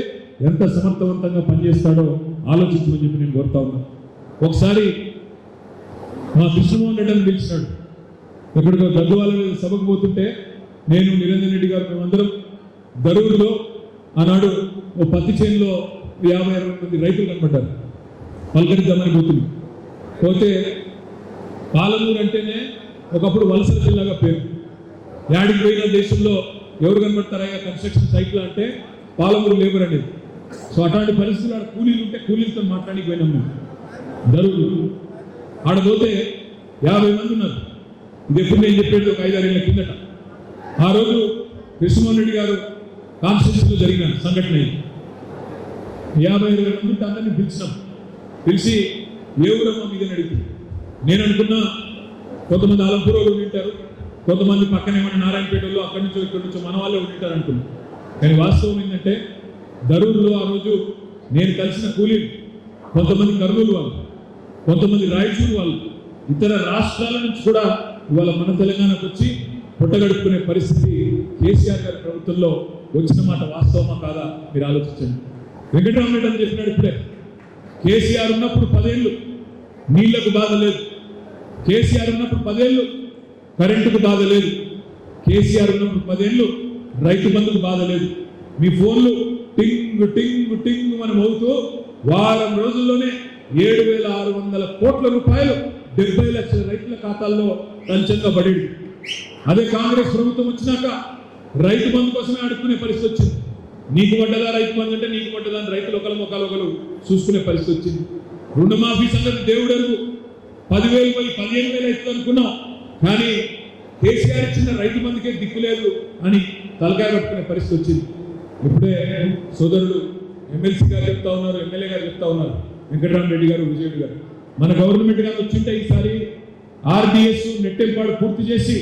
ఎంత సమర్థవంతంగా పనిచేస్తాడో ఆలోచించమని చెప్పి నేను కోరుతా ఉన్నాను. ఒకసారి మా కృష్ణమోహన్ రెడ్డి అని పిలిచినాడు, ఎక్కడికో గద్వాల సభకు పోతుంటే నేను నిరంజన్ రెడ్డి గారు మేమందరం దరూరులో ఆనాడు ఓ పత్తి చేనులో 50-60 మంది రైతులు కనబడ్డారు. పలకరిద్దామని పోతే పాలమూరు అంటేనే ఒకప్పుడు వలసల జిల్లాగా పేరు. యాడికి పోయిన దేశంలో ఎవరు కనబడతారా కన్స్ట్రక్షన్ సైట్లో అంటే పాలమూరు లేబర్ అనేది. సో అట్లాంటి పరిస్థితులు ఆడ కూలీలు ఉంటే కూలీలతో మాట్లాడికి పోయినాం మేము దరూరు. ఆడపోతే 50 మంది ఉన్నారు. ఇది ఎప్పుడు నేను చెప్పేది ఒక 5-6 ఏళ్ల కిందట. ఆ రోజు కృష్ణమోహన్ రెడ్డి గారు కాన్స్టిట్యూన్సీలో జరిగిన సంఘటన 50-20 మంది ఉంటే అందరినీ పిలిచి ఏ ఊరమ్మా మీద అడిగింది. నేను అనుకున్నా కొంతమంది అలంపూర్ వాళ్ళు ఉంటారు, కొంతమంది పక్కన ఏమన్నా నారాయణపేటలో అక్కడి నుంచో ఇక్కడి నుంచో మన వాళ్ళే ఉంటారు అనుకున్నాను. కానీ వాస్తవం ఏంటంటే దరూరులో ఆ రోజు నేను కలిసిన కూలీలు కొంతమంది కర్నూలు వాళ్ళు, కొంతమంది రాయచూరు వాళ్ళు, ఇతర రాష్ట్రాల నుంచి కూడా ఇవాళ మన తెలంగాణకు వచ్చి పుట్టగడుపుకునే పరిస్థితి కేసీఆర్ గారి ప్రభుత్వంలో వచ్చిన మాట వాస్తవమా కాదా మీరు ఆలోచించండి. వెంకటరామరెడ్డి అని చెప్పినాడు ఇప్పుడే, కేసీఆర్ ఉన్నప్పుడు 10 ఏళ్ళు నీళ్లకు బాధ లేదు, కేసీఆర్ ఉన్నప్పుడు 10 ఏళ్ళు కరెంటుకు బాధ లేదు, కేసీఆర్ ఉన్నప్పుడు 10 ఏళ్ళు రైతు బంధుకు బాధ లేదు. మీ ఫోన్లు టింగ్ టింగ్ టింగ్ మనం అవుతూ వారం రోజుల్లోనే 7,600 కోట్ల రూపాయలు 70 లక్షల రైతుల ఖాతాల్లో లంచంగా పడింది. అదే కాంగ్రెస్ ప్రభుత్వం వచ్చినాక రైతు బంధు కోసమే అడుక్కునే పరిస్థితి వచ్చింది. నీకు పడ్డదా రైతు బంధు అంటే నీకు పడ్డదా అని రైతులు ఒకరు చూసుకునే పరిస్థితి వచ్చింది. రుణమాఫీ సంగతి దేవుడెరుగు, 10,000 పోయి 15,000 అవుతుంది అనుకున్నాం. కానీ కేసీఆర్ ఇచ్చిన రైతు బంధుకే దిక్కు లేదు అని తలకాయ కట్టుకునే పరిస్థితి వచ్చింది. ఇప్పుడే సోదరుడు ఎమ్మెల్సీ గారు చెప్తా ఉన్నారు, ఎమ్మెల్యే గారు చెప్తా ఉన్నారు, వెంకటరామరెడ్డి గారు, విజయుడు గారు, మన గవర్నమెంట్ గారు వచ్చింటే ఈసారి ఆర్డీఎస్ నెట్టెంపాడు పూర్తి చేసి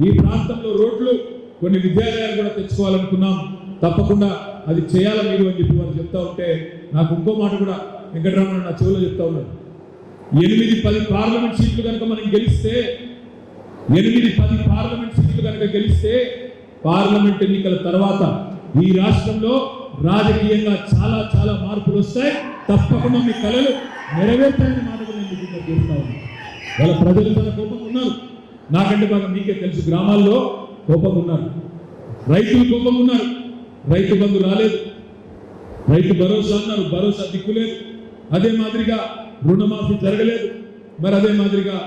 ఈ ప్రాంతంలో రోడ్లు, కొన్ని విద్యాలయాలు కూడా తెచ్చుకోవాలనుకున్నాం. తప్పకుండా అది చేయాలి మీరు అని చెప్పి వారు చెప్తా ఉంటే నాకు ఇంకో మాట కూడా వెంకటరామరెడ్డి నా చెవిలో చెప్తా ఉన్నారు. 8-10 పార్లమెంట్ సీట్లు కనుక మనం గెలిస్తే, 8-10 పార్లమెంట్ సీట్లు కనుక గెలిస్తే పార్లమెంట్ ఎన్నికల తర్వాత ఈ రాష్ట్రంలో రాజకీయంగా చాలా చాలా మార్పులు వస్తాయి. తప్పకుండా మీ కళలు నెరవేర్తాయని మాట కూడా నేను విజ్ఞప్తి చేస్తా ఉన్నాను. వాళ్ళ ప్రజలు చాలా కోపంగా ఉన్నారు, నాకంటే బాగా మీకే తెలుసు. గ్రామాల్లో కోపంగా ఉన్నారు, రైతులు కోపంగా ఉన్నారు. రైతు బంధు రాలేదు, రైతు భరోసా అన్నారు, భరోసా దిక్కులేదు. అదే మాదిరిగా రుణమాఫీ జరగలేదు. మరి అదే మాదిరిగా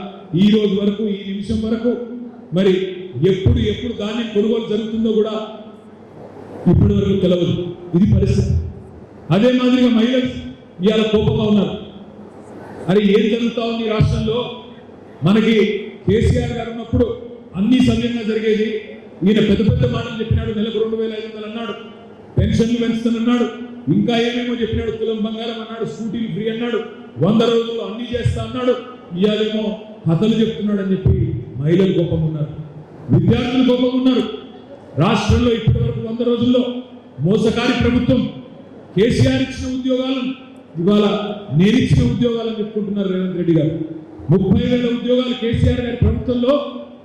ఈ రోజు వరకు, ఈ నిమిషం వరకు మరి ఎప్పుడు ధాన్యం కొనుగోలు జరుగుతుందో కూడా ఇప్పటి వరకు తెలియదు. ఇది పరిస్థితి. అదే మాదిరిగా మహిళలు ఇవాళ కోపంగా ఉన్నారు. అరే ఏం జరుగుతా ఉంది రాష్ట్రంలో? మనకి కేసీఆర్ గారు ఉన్నప్పుడు అన్ని సవ్యంగా జరిగేది, ఈయన పెద్ద పెద్ద మాటలు చెప్పినాడు. నెలకు 2,500 అన్నాడు, పెన్షన్లు పెంచుతానన్నాడు, ఇంకా ఏమేమో చెప్పినాడు. తులం బంగారం అన్నాడు, స్కూటీలు ఫ్రీ అన్నాడు, 100 రోజుల్లో అన్ని చేస్తా అన్నాడు. ఇవాళేమో కథలు చెప్తున్నాడు అని చెప్పి మహిళలు కోపం ఉన్నారు, విద్యార్థులు కోపం ఉన్నారు. రాష్ట్రంలో ఇప్పటి వరకు 100 రోజుల్లో మోసకారి ప్రభుత్వం కేసీఆర్ ఇచ్చిన ఉద్యోగాలను ఇవాళ నేను ఇచ్చిన ఉద్యోగాలను చెప్పుకుంటున్నారు రేవంత్ రెడ్డి గారు. 30,000 ఉద్యోగాలు కేసీఆర్ గారి ప్రభుత్వంలో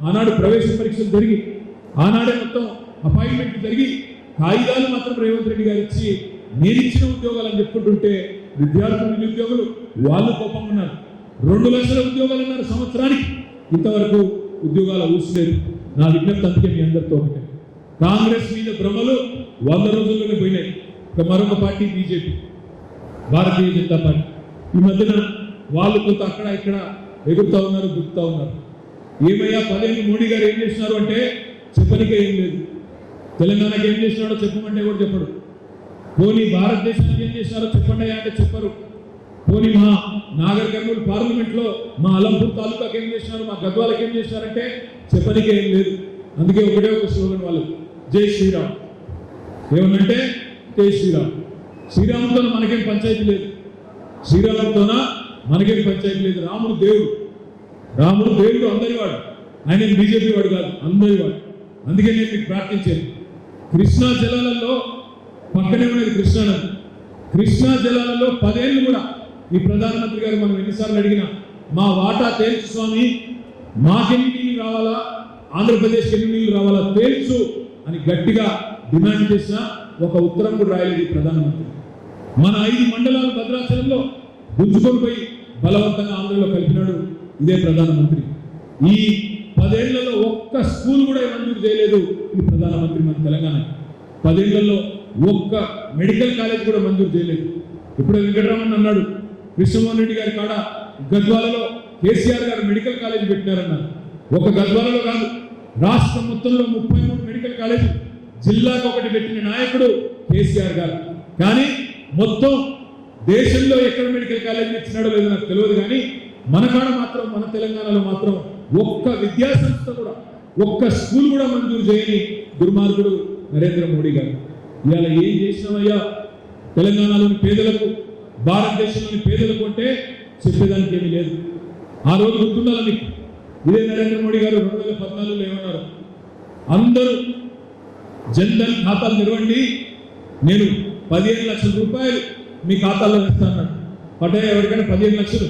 ఆనాడు ప్రవేశ పరీక్షలు జరిగి ఆనాడే మొత్తం అపాయింట్మెంట్ జరిగి కాగితాలు మాత్రం రేవంత్ రెడ్డి గారు ఇచ్చి నేను ఇచ్చిన ఉద్యోగాలు అని చెప్పుకుంటుంటే విద్యార్థులు నిరుద్యోగులు వాళ్ళు కోపం ఉన్నారు. 2 లక్షల ఉద్యోగాలు అన్నారు సంవత్సరానికి, ఇంతవరకు ఉద్యోగాలు ఊసలేదు. నా విజ్ఞప్తి అందుకే మీ అందరితో ఒకటే, కాంగ్రెస్ మీద భ్రమలు 100 రోజుల్లోనే పోయినాయి. మరొక party BJP, Bharatiya Janata party. ఈ మధ్యన వాళ్ళు కొంత అక్కడ ఇక్కడ ఎగురుతా ఉన్నారు, దుక్కుతా ఉన్నారు. ఏమయ్యా 10 ఏళ్ళు మోడీ గారు ఏం చేసినారు అంటే చెప్పనికే ఏం లేదు. తెలంగాణకి ఏం చేసినాడో చెప్పమంటే కూడా చెప్పడు. పోనీ భారతదేశానికి ఏం చేసినారో చెప్పండి అంటే చెప్పరు. పోనీ మా నాగర్ కర్నూలు పార్లమెంట్లో మా అలంపూర్ తాలూకాకి ఏం చేసినారు, మా గద్వాలకి ఏం చేసినారంటే చెప్పనికే ఏం లేదు. అందుకే ఒకటే ఒక స్లోగన్ వాళ్ళు, జై శ్రీరామ్. ఏమనంటే జై శ్రీరామ్. శ్రీరాముతో మనకేం పంచాయతీ లేదు, శ్రీరాముతోన మనకేం పంచాయతీ లేదు. రాముడు దేవుడు, రాముడు దేవుడు అందరివాడు, ఆయన బీజేపీ వాడు కాదు, అందరివాడు. అందుకే నేను మీకు ప్రార్థించాను, కృష్ణా జలాలలో పక్కనే ఉన్నది కృష్ణా నది, కృష్ణా జలాలలో 10 ఏళ్ళు కూడా ఈ ప్రధానమంత్రి గారు మనం ఎన్నిసార్లు అడిగినా మా వాటా తేల్చు స్వామి, మాకెన్ని నీళ్ళు రావాలా, ఆంధ్రప్రదేశ్కి ఎన్ని నీళ్ళు రావాలా తేల్చు అని గట్టిగా డిమాండ్ చేసిన ఒక ఉత్తరం కూడా రాయలేదు ఈ ప్రధానమంత్రి. మన 5 మండలాలు భద్రాచలంలో గుంజుకొని పోయి బలవంతంగా ఆంధ్రలో కలిపినాడు ఇదే ప్రధానమంత్రి. ఈ 10 ఏళ్లలో ఒక్క స్కూల్ కూడా మంజూరు చేయలేదు ఈ ప్రధానమంత్రి మన తెలంగాణ. 10 ఏళ్లలో ఒక్క మెడికల్ కాలేజ్ కూడా మంజూరు చేయలేదు. ఇప్పుడు వెంకటరామన్ అన్నాడు, కృష్ణమోహన్ రెడ్డి గారి కాడ గద్వాలలో కేసీఆర్ గారు మెడికల్ కాలేజ్ పెట్టినారన్నారు. ఒక గద్వాలలో కాదు, రాష్ట్రం మొత్తంలో 33 మెడికల్ కాలేజీ, జిల్లాకు ఒకటి పెట్టిన నాయకుడు కేసీఆర్ గారు. కానీ మొత్తం దేశంలో ఎక్కడ మెడికల్ కాలేజీ ఇచ్చినాడో లేదో నాకు తెలియదు, కానీ మన కాడ మాత్రం, మన తెలంగాణలో మాత్రం ఒక్క విద్యా సంస్థ కూడా, ఒక్క స్కూల్ కూడా మంజూరు చేయని దుర్మార్గుడు నరేంద్ర మోడీ గారు. ఇవాళ ఏం చేసినామయ్యా తెలంగాణలోని పేదలకు, భారతదేశంలోని పేదలకు అంటే చెప్పేదానికి ఏమీ లేదు. ఆ రోజు గుర్తుండాలి మీకు, ఇదే నరేంద్ర మోడీ గారు 2014లో ఏమన్నారు, అందరూ జన్ధన్ ఖాతాలు తెరవండి, నేను 15 లక్షల రూపాయలు మీ ఖాతాల్లో వేస్తాను. పడ్డాయా ఎవరికైనా 15 లక్షలు?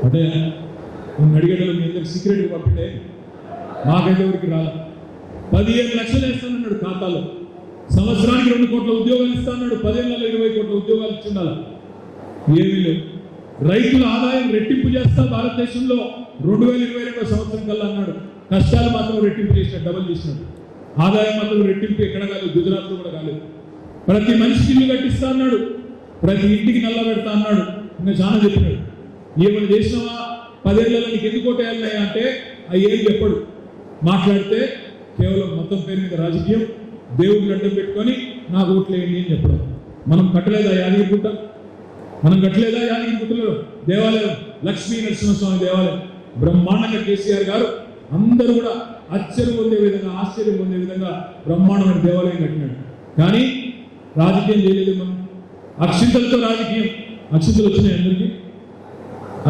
పడ్డాయా? నేను అడిగేటప్పుడు మీ అందరికి సీక్రెట్గా పంపితే మాకైతే ఎవరికి రాలా. 15 లక్షలు వేస్తానన్నాడు ఖాతాలో. సంవత్సరానికి 2 కోట్ల ఉద్యోగాలు ఇస్తాన్నాడు. 10 ఏళ్లలో 20 కోట్ల ఉద్యోగాలు ఇచ్చి ఉండాలి. ఏమీ లేవు. రైతుల ఆదాయం రెట్టింపు చేస్తా భారతదేశంలో 2022 సంవత్సరం కల్లా అన్నాడు. కష్టాలు మాత్రం రెట్టింపు చేసినాడు, డబల్ చేసినాడు. ఆదాయం మాత్రం రెట్టింపు ఎక్కడ కాలేదు, గుజరాత్లో కూడా కాలేదు. ప్రతి మనిషికి ఇల్లు కట్టిస్తా అన్నాడు, ప్రతి ఇంటికి నల్ల పెడతా అన్నాడు. ఇంకా చాలా చెప్పినాడు. ఏమైనా చేసినావా 10 ఏళ్లలో నీకు ఎందుకు ఓటేయాలన్నాయా అంటే అవి ఏం చెప్పడు. మాట్లాడితే కేవలం మొత్తం పేరు మీద రాజకీయం, దేవుడిని అడ్డం పెట్టుకొని నాకు ఓట్లు వేయండి అని చెప్పడం. మనం కట్టలేదా యాదగిరిగుట్ట? మనం కట్టలేదా యాదగిరిగుట్టలో దేవాలయం, లక్ష్మీ నరసింహస్వామి దేవాలయం బ్రహ్మాండంగా కేసీఆర్ గారు అందరూ కూడా ఆశ్చర్యం పొందే విధంగా, ఆశ్చర్యం పొందే విధంగా బ్రహ్మాండమైన దేవాలయం కట్టినాడు. కానీ రాజకీయం చేయలేదు మనం. అక్షింతలతో రాజకీయం. అక్షింతలు వచ్చినాయి అందరికీ,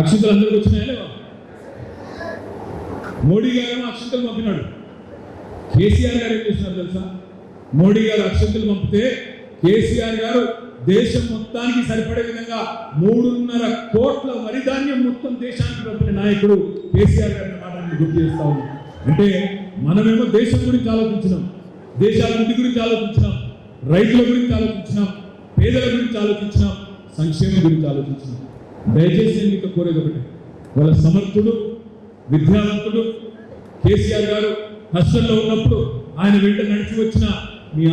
అక్షింతలు అందరికీ వచ్చినాయా లేవా? మోడీ గారు అక్షింతలు పంపినాడు. కేసీఆర్ గారు ఏం చేస్తున్నారు తెలుసా? మోడీ గారు అక్షింతలు పంపితే కేసీఆర్ గారు దేశం మొత్తానికి సరిపడే విధంగా 3.5 కోట్ల వరి ధాన్యం మొత్తం దేశానికి పంపిన నాయకుడు కేసీఆర్ గారి మాటని గుర్తు చేస్తా ఉన్నాం. అంటే మనమేమో దేశం గురించి ఆలోచించినాం, దేశాభివృద్ధి గురించి ఆలోచించినాం, రైతుల గురించి ఆలోచించినాం, పేదల గురించి ఆలోచించినాం, సంక్షేమం గురించి ఆలోచించినాం. దయచేసి నేను మీకు కోరేది ఒకటి, వాళ్ళ సమర్థుడు, విద్యావంతుడు కేసీఆర్ గారు కష్టంలో ఉన్నప్పుడు ఆయన వెంట నడిచి వచ్చిన మీ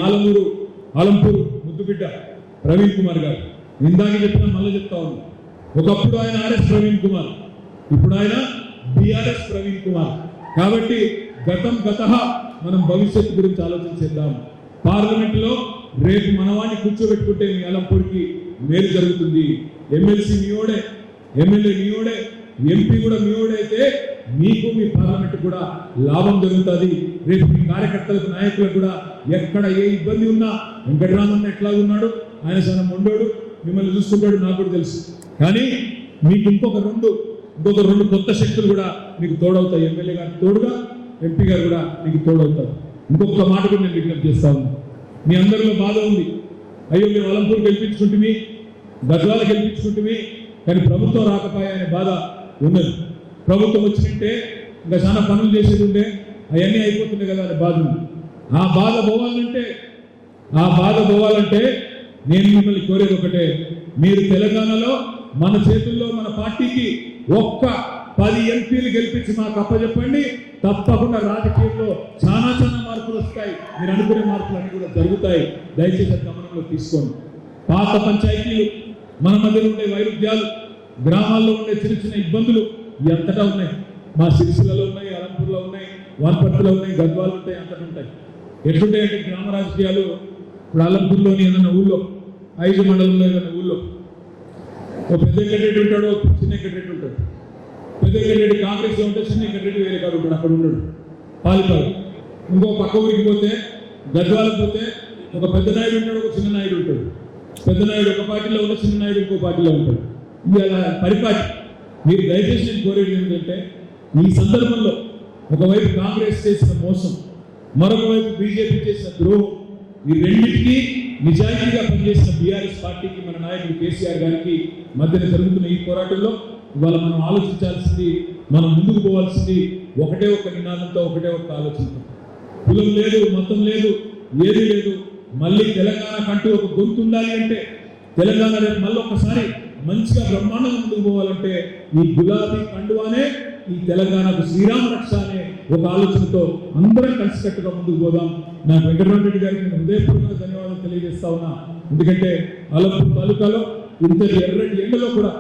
ఆలంపూర్ ముద్దుబిడ్డ ప్రవీణ్ కుమార్ గారు. ఇందాక చెప్పిన మళ్ళీ చెప్తా ఉన్నాను. ఒకప్పుడు ఆయన ఆర్ఎస్ ప్రవీణ్ కుమార్, ఇప్పుడు ఆయన బిఆర్ఎస్ ప్రవీణ్ కుమార్. కాబట్టి గతం మనం భవిష్యత్తు గురించి ఆలోచించేద్దాం. పార్లమెంట్లో రేపు మనవాణ్ణి కూర్చోబెట్టుకుంటే మీ అలంపూర్కి మేలు జరుగుతుంది. ఎమ్మెల్సీ నీయోడే, ఎమ్మెల్యే నీయోడే, ఎంపీ కూడా మీ ఓడైతే మీకు మీ పార్లమెంట్ కూడా లాభం జరుగుతుంది. రేపు మీ కార్యకర్తలకు నాయకులకు కూడా ఎక్కడ ఏ ఇబ్బంది ఉన్నా వెంకటరామన్న ఎట్లా ఉన్నాడు, ఆయన చాలా మొండోడు, మిమ్మల్ని చూసుకుంటాడు, నాకు కూడా తెలుసు. కానీ మీకు ఇంకొక రెండు కొత్త శక్తులు కూడా మీకు తోడవుతాయి. ఎమ్మెల్యే గారు తోడుగా, ఎంపీ గారు కూడా మీకు తోడవుతారు. ఇంకొక మాట కూడా నేను విజ్ఞప్తి చేస్తా ఉన్నాను. మీ అందరిలో బాధ ఉంది, అయ్యో మేము అలంపూర్ గెలిపించుకుంటుమి, గద్వాల గెలిపించుకుంటుమి, కానీ ప్రభుత్వం రాకపోయా అనే బాధ ఉన్నది. ప్రభుత్వం వచ్చినట్టే ఇంకా చాలా పనులు చేసేది ఉండే, అవన్నీ అయిపోతున్నాయి కదా అనే బాధ ఉంది. ఆ బాధ పోవాలంటే నేను మిమ్మల్ని కోరేది ఒకటే, మీరు తెలంగాణలో మన చేతుల్లో మన పార్టీకి ఒక్క 10 ఎంపీలు గెలిపించి మాకు అప్పచెప్పండి. తప్పకుండా రాజకీయంలో చాలా మార్పులు వస్తాయి. మీరు అనుకునే మార్పులు అన్ని కూడా జరుగుతాయి. దయచేసి గమనంలో తీసుకోండి. పాత పంచాయతీలు, మన మధ్యలో ఉండే వైరుధ్యాలు, గ్రామాల్లో ఉండే చిన్న ఇబ్బందులు ఎంతటా ఉన్నాయి. మా సిరిసిల్లలో ఉన్నాయి, అలంపూర్లో ఉన్నాయి, వనపర్తిలో ఉన్నాయి, గద్వాలు ఉంటాయి, అంతటా ఉంటాయి. ఎట్లుంటాయంటే గ్రామ రాజకీయాలు. ఇప్పుడు అలంపూర్లోని ఏదైనా ఊళ్ళో, 5 మండలంలో ఏదైనా ఊళ్ళో ఓ పెద్ద ఎక్కడెడ్డి ఉంటాడు, చిన్న ఎక్కడెడ్డి ఉంటాడు. పెద్ద ఎక్కడెడ్డి కాంగ్రెస్లో ఉంటే చిన్న ఎక్కడెడ్డి వేరే కాదు ఉంటాడు, అక్కడ ఉన్నాడు పాలిపాడు. ఇంకో పక్క ఊరికి పోతే, గద్వాలకు పోతే ఒక పెద్ద నాయుడు ఉంటాడు, ఒక చిన్న నాయుడు ఉంటాడు. పెద్ద నాయుడు ఒక పార్టీలో ఉన్న, చిన్న నాయుడు ఇంకో పార్టీలో ఉంటాడు. ఇది అలా పరిపాటి. మీరు దయచేసి నేను కోరేది ఏంటంటే, ఈ సందర్భంలో ఒకవైపు కాంగ్రెస్ చేసిన మోసం, మరొక వైపు బీజేపీ చేసిన ద్రోహం, ఈ రెండింటికి నిజాయితీగా పనిచేసిన బీఆర్ఎస్ పార్టీకి, మన నాయకుడు కేసీఆర్ గారికి మధ్యన జరుగుతున్న ఈ పోరాటంలో ఇవాళ మనం ఆలోచించాల్సింది, మనం ముందుకు పోవాల్సింది ఒకటే ఒక నినాదంతో, ఒకటే ఒక ఆలోచనతో. కులం లేదు, మతం లేదు, ఏది లేదు. మళ్ళీ తెలంగాణ కంటూ ఒక గొంతు ఉండాలి అంటే, తెలంగాణ రేపు మళ్ళీ ఒకసారి మంచిగా బ్రహ్మాండంగా ముందుకు పోవాలంటే ఈ గులాబీ కండువానే ఈ తెలంగాణకు శ్రీరామ రక్ష అనే ఒక ఆలోచనతో అందరం కలిసికట్టుగా ముందుకు పోదాం. నాకు వెంకటరామరెడ్డి గారికి నేను హృదయపూర్వక ధన్యవాదాలు తెలియజేస్తా ఉన్నా. ఎందుకంటే అలంపూర్ తాలూకాలో ఇంత ఎర్రటి ఎండలో కూడా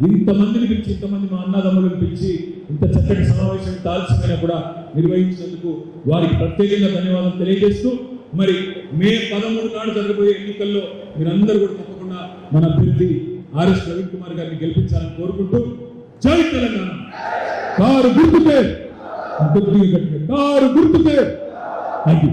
ఇంతమందిని పిలిచి, ఇంతమంది మా అన్నదమ్ములను పిలిచి ఇంత చక్కటి సమావేశం తాల్సిమైనా కూడా నిర్వహించినందుకు వారికి ప్రత్యేకంగా ధన్యవాదాలు తెలియజేస్తూ, మరి మే 13 నాడు జరగబోయే ఎన్నికల్లో మీరందరూ కూడా తప్పకుండా మన అభ్యర్థి ఆర్ఎస్ రవీంద్ర కుమార్ గారిని గెలిపించాలని కోరుకుంటూ, జై తెలంగాణ. కారు గుర్తుకే, కారు గుర్తుకే. Thank you.